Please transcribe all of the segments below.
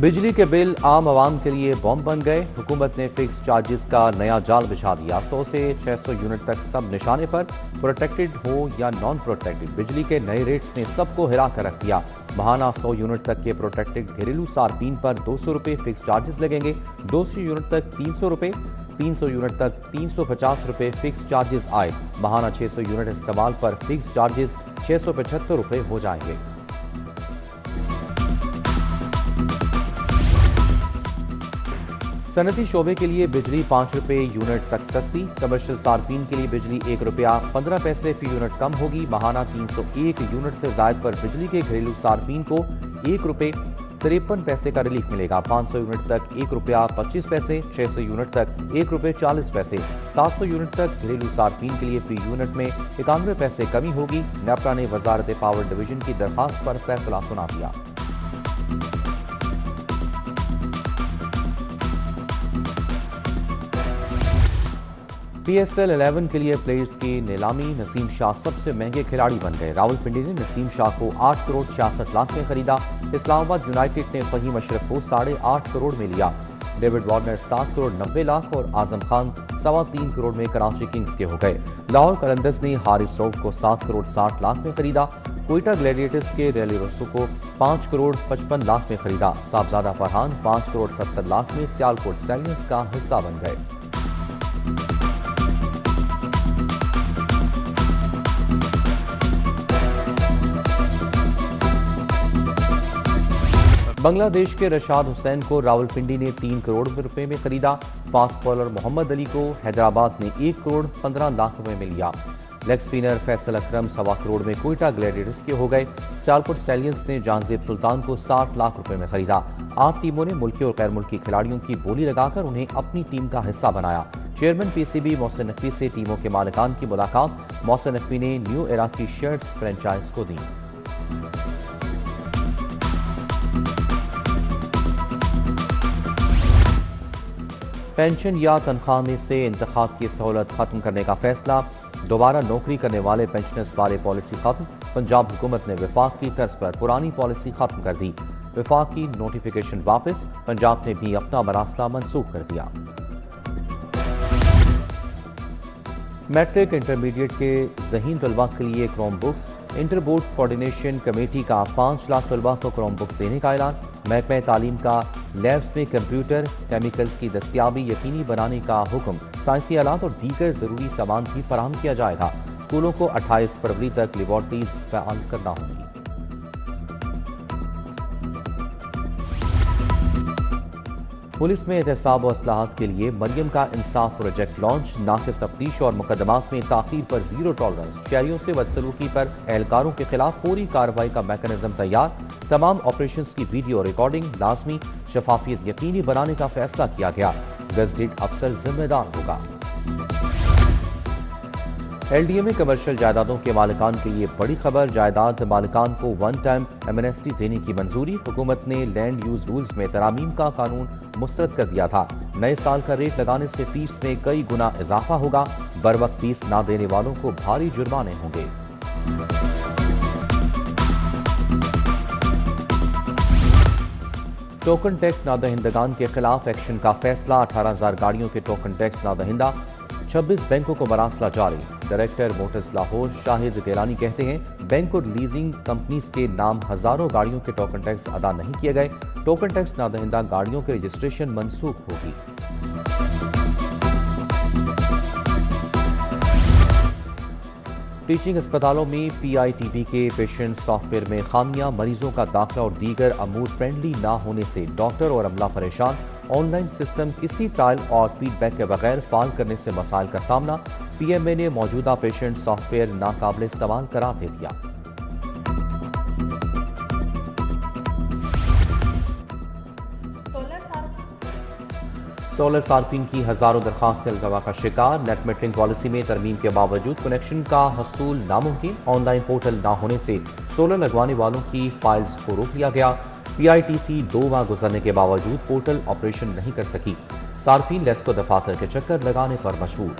बिजली के बिल आम आवाम के लिए बॉम्ब बन गए। हुकूमत ने फिक्स चार्जेस का नया जाल बिछा दिया। 100 से 600 यूनिट तक सब निशाने पर, प्रोटेक्टेड हो या नॉन प्रोटेक्टेड। बिजली के नए रेट्स ने सबको हिला कर रख दिया। महाना 100 यूनिट तक के प्रोटेक्टेड घरेलू सार्फिन पर 200 रुपये फिक्स चार्जेस लगेंगे। 200 यूनिट तक 300 रुपये, 300 यूनिट तक 350 रुपये फिक्स चार्जेस आए। महाना 600 यूनिट इस्तेमाल पर फिक्स चार्जेस 675 रुपये हो जाएंगे। सनती शोबे के लिए बिजली 5 रुपये यूनिट तक सस्ती। कमर्शियल सार्फिन के लिए बिजली 1 रुपया 15 पैसे फी यूनिट कम होगी। महाना 301 यूनिट से जायद पर बिजली के घरेलू सार्फिन को 1 रुपये 53 पैसे का रिलीफ मिलेगा। 500 यूनिट तक 1 रुपया 25 पैसे, 600 यूनिट तक 1 रुपये 40 पैसे, 700 यूनिट तक घरेलू सार्फिन के लिए फी यूनिट में 91 पैसे कमी होगी। नेपरा ने वजारत पावर डिवीजन की दरखास्त पर फैसला सुना दिया। PSL 11 के लिए प्लेयर्स की नीलामी। नसीम शाह सबसे महंगे खिलाड़ी बन गए। रावलपिंडी ने नसीम शाह को 8 करोड़ 66 लाख में खरीदा। इस्लामाबाद यूनाइटेड ने फहीम अशरफ को 8.5 करोड़ में लिया। डेविड वार्नर 7 करोड़ 90 लाख और आजम खान 3.25 करोड़ में कराची किंग्स के हो गए। लाहौर कलंदर्स ने हारिस रऊफ को 7 करोड़ 60 लाख में खरीदा। कोयटा ग्लैडिएटर्स के रेली रोसो को 5 करोड़ 55 लाख में खरीदा। साहबजादा फरहान 5 करोड़ 70 लाख में सियालकोट स्टैलियंस का हिस्सा बन गए। बांग्लादेश के रशाद हुसैन को रावलपिंडी ने 3 करोड़ रुपए में खरीदा। फास्ट बॉलर मोहम्मद अली को हैदराबाद ने 1 करोड़ 15 लाख रुपए में लिया। लेग स्पिनर फैसल अकरम 1.25 करोड़ में कोयटा ग्लैडिएटर्स के हो गए। सियालकोट स्टैलियंस ने जहांजेब सुल्तान को 60 लाख रुपए में खरीदा। 8 टीमों ने मुल्की और गैर मुल्की खिलाड़ियों की बोली लगाकर उन्हें अपनी टीम का हिस्सा बनाया। चेयरमैन PCB मोहसिन नकवी से टीमों के मालिकान की मुलाकात। मोहसिन नकवी ने न्यू एरा की शर्ट्स फ्रेंचाइज को दी। पेंशन या तनख्वाह में से इंतखाब की सहूलत खत्म करने का फैसला। दोबारा नौकरी करने वाले पेंशनर्स बारे पॉलिसी खत्म। पंजाब हुकूमत ने विफाक की तर्ज पर पुरानी पॉलिसी खत्म कर दी। विफाक की नोटिफिकेशन वापस। पंजाब ने भी अपना मरासला मंसूख कर दिया। मैट्रिक इंटरमीडिएट के ज़हीन तलबा के लिए Chrome books. Inter board coordination committee का 5 लाख तलबा को क्रोम बुक्स देने का ऐलान। महकमा तालीम का लैब्स में कंप्यूटर केमिकल्स की दस्तियाबी यकीनी बनाने का हुक्म। साइंसी आलात और दीगर ज़रूरी सामान भी फराहम किया जाएगा। स्कूलों को 28 फरवरी तक लेबॉर्ट्रीज फ़आल करना होगी। पुलिस में एहतसाब और असलाहत के लिए मरियम का इंसाफ प्रोजेक्ट लॉन्च। नाकिस तफ्तीश और मुकदमात में ताखीर पर जीरो टॉलरेंस। शहरियों से बदसलूकी पर एहलकारों के खिलाफ फौरी कार्रवाई का मैकेनिज्म तैयार। तमाम ऑपरेशंस की वीडियो रिकॉर्डिंग लाजमी। शफाफियत यकीनी बनाने का फैसला किया गया। गजटेड अफसर जिम्मेदार होगा। LDA में कमर्शियल जायदादों के मालिकान के लिए बड़ी खबर। जायदाद मालिकान को 1 टाइम एमनेस्टी देने की मंजूरी। हुकूमत ने लैंड यूज रूल्स में तरामीम का कानून मुस्तरद कर दिया था। नए साल का रेट लगाने से फीस में कई गुना इजाफा होगा। बर वक्त फीस ना देने वालों को भारी जुर्माने होंगे। टोकन टैक्स नादहिंदगान के खिलाफ एक्शन का फैसला। 18,000 गाड़ियों के टोकन टैक्स नादहिंदा। 26 बैंकों को मरासला जारी। डायरेक्टर मोटर्स लाहौर शाहिद गिलानी कहते हैं बैंक और लीजिंग कंपनीज के नाम हजारों गाड़ियों के टोकन टैक्स अदा नहीं किए गए। टोकन टैक्स नादहिंदा गाड़ियों के रजिस्ट्रेशन मनसूख होगी। टीचिंग अस्पतालों में PITB के पेशेंट सॉफ्टवेयर में खामियां। मरीजों का दाखिला और दीगर अमूर फ्रेंडली ना होने से डॉक्टर और अमला परेशान। ऑनलाइन सिस्टम किसी ट्रायल और फीडबैक के बगैर फाल करने से मसाइल का सामना। PMA ने मौजूदा पेशेंट सॉफ्टवेयर नाकाबिल इस्तेमाल करार दे दिया। सोलर सार्फिन की हजारों दरखास्तें अलगवा का शिकार। नेट मीटरिंग पॉलिसी में तरमीम के बावजूद कनेक्शन का हसूल नामुमकिन। ऑनलाइन पोर्टल ना होने से सोलर लगवाने वालों की फाइल्स को रोक लिया गया। PITC 2 माह गुजरने के बावजूद पोर्टल ऑपरेशन नहीं कर सकी। सार्फिन लेस्को दफातर के चक्कर लगाने पर मजबूर।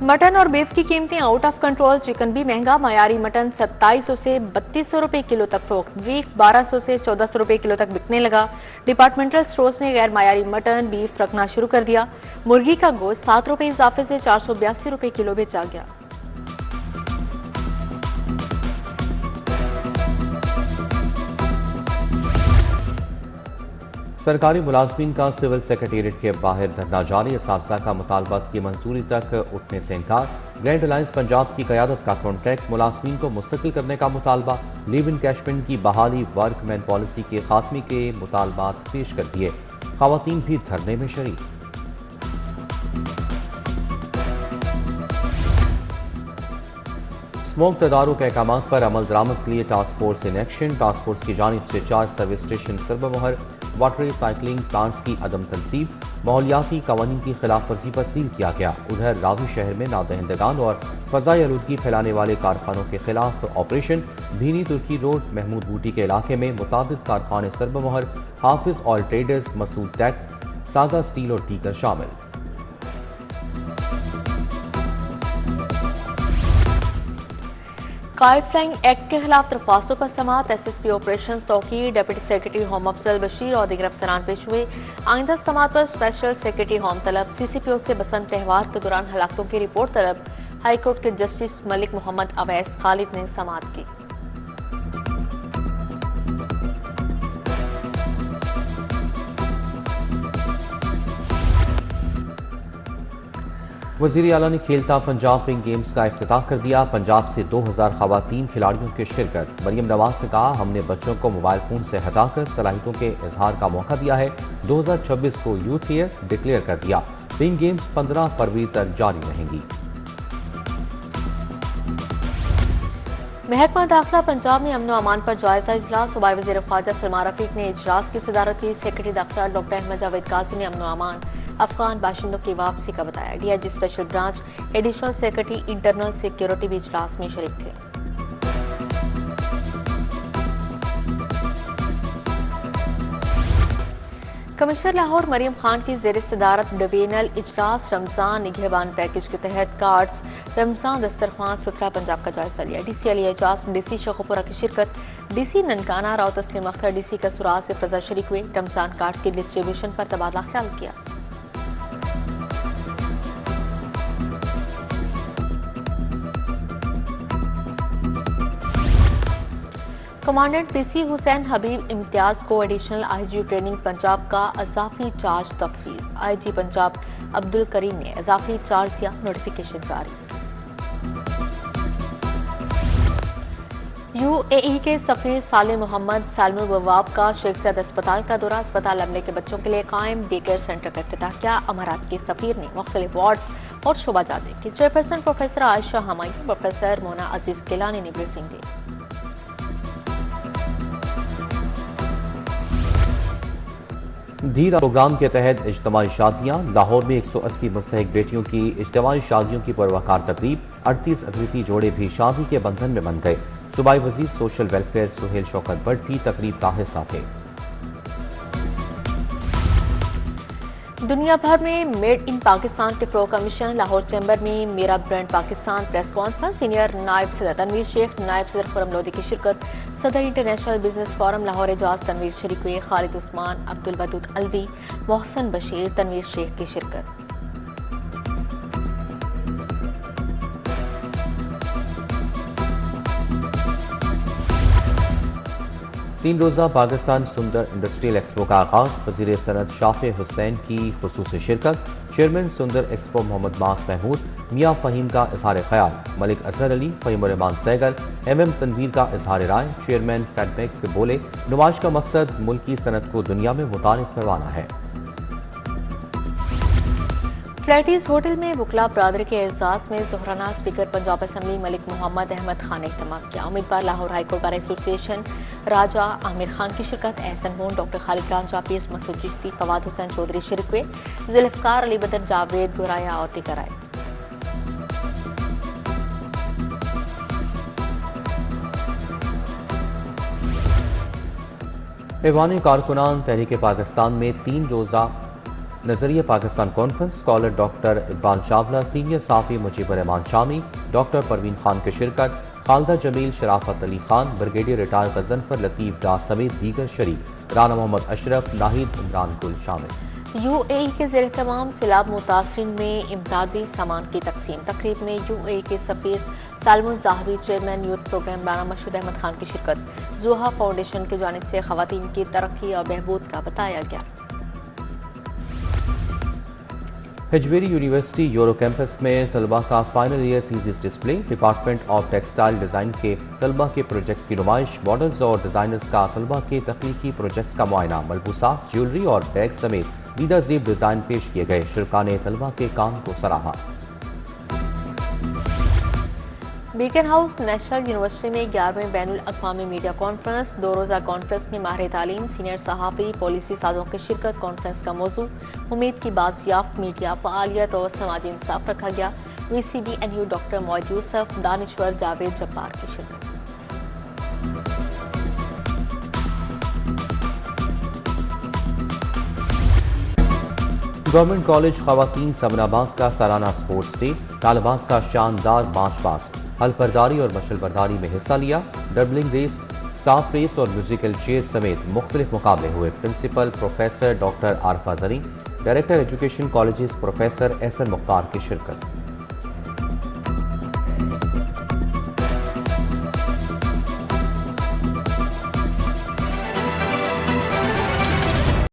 मटन और बीफ की कीमतें आउट ऑफ कंट्रोल। चिकन भी महंगा। मयारी मटन 2700 से 3200 रुपए किलो तक फरोख्त। बीफ 1200 से 1400 रुपए किलो तक बिकने लगा। डिपार्टमेंटल स्टोर्स ने गैर मयारी मटन बीफ रखना शुरू कर दिया। मुर्गी का गोश्त 7 रुपए इजाफे से 482 रुपए किलो बेचा गया। सरकारी मुलाजमीन का सिविल सेक्रेटेरिएट के बाहर धरना जारी। असातिज़ा का मुतालबात की मंजूरी तक उठने से इनकार। ग्रैंड अलायंस पंजाब की क़यादत का कॉन्ट्रैक्ट। मुलाजमीन को मुस्तकिल करने का मुतालबा। लीव इनकैशमेंट की बहाली। वर्कमैन पॉलिसी के खात्मे के मुतालबात पेश कर दिए। ख़वातीन भी धरने में शरीक। स्मोक तदारुक अहकामात पर अमल दरामद के लिए task force in action. Task force की जानिब से 4 सर्विस स्टेशन सरबमोहर। वाटर रिसाइकलिंग प्लांट्स की अदम तनसीब। माहौलियाती कवानीन की खिलाफ वर्जी पर सील किया गया। उधर रावी शहर में नादहिंदगान और फ़ज़ाई आलूदगी फैलाने वाले कारखानों के खिलाफ ऑपरेशन। भीनी तुर्की रोड महमूद बूटी के इलाके में मुतादिद कारखाने सरबमोहर। Hafiz oil traders, Masood tech, Saga steel और दीगर शामिल। काइट फ्लाइंग एक्ट के खिलाफ दरख्वास्तों पर समाअत। SSP operation Tauqeer. Deputy secretary home Afzal Bashir और दीगर अफसरान पेश हुए। आइंदा समाअत पर स्पेशल सेक्रेटरी होम तलब। CCPO से बसंत त्यौहार के दौरान हलाकतों की रिपोर्ट तलब। हाईकोर्ट के जस्टिस मलिक मोहम्मद अवैस खालिद ने समाअत की। वज़ीर आला ने खेलता पंजाब पिंक गेम्स का इफ्तिताह कर दिया। पंजाब से 2000 खवातीन खिलाड़ियों की शिरकत। मरियम नवाज ने कहा, हमने बच्चों को मोबाइल फ़ोन से हटाकर सलाहियतों के इजहार का मौका दिया है। 2026 को यूथ ईयर डिक्लेयर कर दिया। पिंक गेम्स 15 फरवरी तक जारी रहेंगी। महकमा दाखिला पंजाब में अमन अमान पर जायजा इजलास। सूबाई वज़ीर ख्वाजा सलमान रफीक ने इजलास की सदारत की। सेक्रेटरी दाखिला डॉक्टर अहमद जावेद काजी ने अमन अमान अफगान बाशिंदों की वापसी का बताया। DIG special branch, additional secretary internal security भी इजलास में शरीक थे। कमिश्नर लाहौर मरियम खान की ज़ेर सदारत डिवीजनल इजलास रमजान निगहबान पैकेज के तहत कार्ड्स रमजान दस्तरखान सुथरा पंजाब का जायजा लिया। DC अली एजाज, DC शखुपुरा की शिरकत। DC ननकाना राव तस्लीम अख्तर, DC कसुरा से फजा शरीक हुए। रमजान कार्ड्स की डिस्ट्रीब्यूशन पर तबादला ख्याल किया। कमांडेंट PC हुसैन हबीब इम्तियाज को एडिशनल IG ट्रेनिंग पंजाब का इजाफी चार्ज तफवीज़। IG पंजाब अब्दुल करीम ने इजाफी चार्ज दिया। नोटिफिकेशन जारी। UAE के सफीर साले मोहम्मद सालमुल ववाब का शेख ज़ैद अस्पताल का दौरा। अस्पताल अमले के बच्चों के लिए कायम डे केयर सेंटर का इफ्तिताह किया। अमारात के सफीर ने मुख्तलिफ वार्ड्स और शोबाजात की। चेयरपर्सन प्रोफेसर आयशा हमाई, प्रोफेसर मोना अजीज गिलानी ने ब्रीफिंग दी। धीरा प्रोग्राम के तहत इज्तिमाई शादियाँ। लाहौर में 180 मुस्तहिक बेटियों की इज्तिमाई शादियों की पुरवकार तकरीब। 38 अकलीती जोड़े भी शादी के बंधन में बन गए। सूबाई वजीर सोशल वेलफेयर सुहेल शौकत भट्ट भी तकरीब का हिस्सा थे। दुनिया भर में मेड इन पाकिस्तान के फ़रोग़ का मिशन। लाहौर चैम्बर में मेरा brand Pakistan press conference. Senior नायब सदर तनवीर शेख, नायब सदर खुरम लोधी की शिरकत। सदर international business forum Lahore Ejaz Tanveer शरीक हुए। खालिद उस्मान, अब्दुल बदूद अलवी, मोहसन बशीर, तनवीर शेख की शिरकत। तीन रोज़ा पाकिस्तान सुंदर इंडस्ट्रियल एक्सपो का आगाज़। वज़ीर सनत शाफे हुसैन की खुसूसी शिरकत। चेयरमैन सुंदर एक्सपो मोहम्मद मास महमूद, मियाँ फ़हीम का इजहार ख्याल। मलिक असगर अली, फ़हीम रहमान सैगल, MM तनवीर का इजहार राय। चेयरमैन फेडमेक बोले, नुमाइश का मकसद मुल्की सनत को दुनिया में मुतारिफ करवाना है। फ्लैटीज होटल में वकला बरादरी के एजाज में ज़ोहराना स्पीकर पंजाब असम्बली मलिक मोहम्मद अहमद खान ने इख्तिताम किया। उम्मीदवार लाहौर हाईकोर्ट बार एसोसिएशन राजा आमिर खान की शिरकत। एहसन मोन, डॉक्टर खालिद रांझा, PS मसूद चिश्ती, फवाद हुसैन चौधरी शिरक हुए। जुल्फ़िकार अली बदर, जावेद गुराया और दीगर आए। ऐवान कारकुनान तहरीक पाकिस्तान में 3 रोज़ा नजरिया Pakistan conference scholar doctor Iqbal Chawla, senior साफी मुजीबर रहमान शामी, डॉक्टर परवीन खान की शिरकत, खालदा जमील, शराफत अली खान, ब्रिगेडियर रिटायर गजनफर लतीफ डार समेत दीगर शरीक, राना मोहम्मद अशरफ, नाहिद इमरान गुल शामिल। UAE के ज़ेर तमाम सैलाब मुतासरीन में इमदादी सामान की तकसीम। तकरीब में UAE के सफ़ीर सालमुन ज़ाहरी, chairman youth program Rana Mashhood Ahmad Khan की शिरकत। ज़ोहा फाउंडेशन की जानिब से ख़वातीन की तरक्की और बहबूद का बताया गया। हिजवेरी यूनिवर्सिटी यूरो कैंपस में तलबा का final year thesis display, department of textile design के तलबा के प्रोजेक्ट्स की नुमाइश, मॉडल्स और डिज़ाइनर्स का तलबा के तकनीकी प्रोजेक्ट्स का मुआयना, मलबूसात, ज्वेलरी और बैग समेत दीदा ज़ेब डिज़ाइन पेश किए गए। शिरका ने तलबा के काम को सराहा। बीकन हाउस नेशनल यूनिवर्सिटी में 11वें बैनुल अक़वामी मीडिया कॉन्फ्रेंस। 2 रोज़ा कॉन्फ्रेंस में माहिर तालीम, सीनियर सहाफ़ी, पॉलिसी साजों की शिरकत। कॉन्फ्रेंस का मौजू उम्मीद की बाज़याफ्त मीडिया फ़आलियत और समाजी इंसाफ रखा गया। VCBNU डॉक्टर मोइद यूसुफ, दानिश्वर जावेद जब्बार की शिरकत। गवर्नमेंट कॉलेज ख़वातीन समनाबाद का सालाना स्पोर्ट्स डे, तालिबात का शानदार मार्च पास्ट, हल्फबरदारी और मशलबरदारी में हिस्सा लिया। डबलिंग रेस, स्टाफ रेस और म्यूजिकल चेयर समेत मुख्तलिफ मुकाबले हुए। Principal professor doctor Arfa Zari, director education colleges professor Ahsan Mukhtar की शिरकत।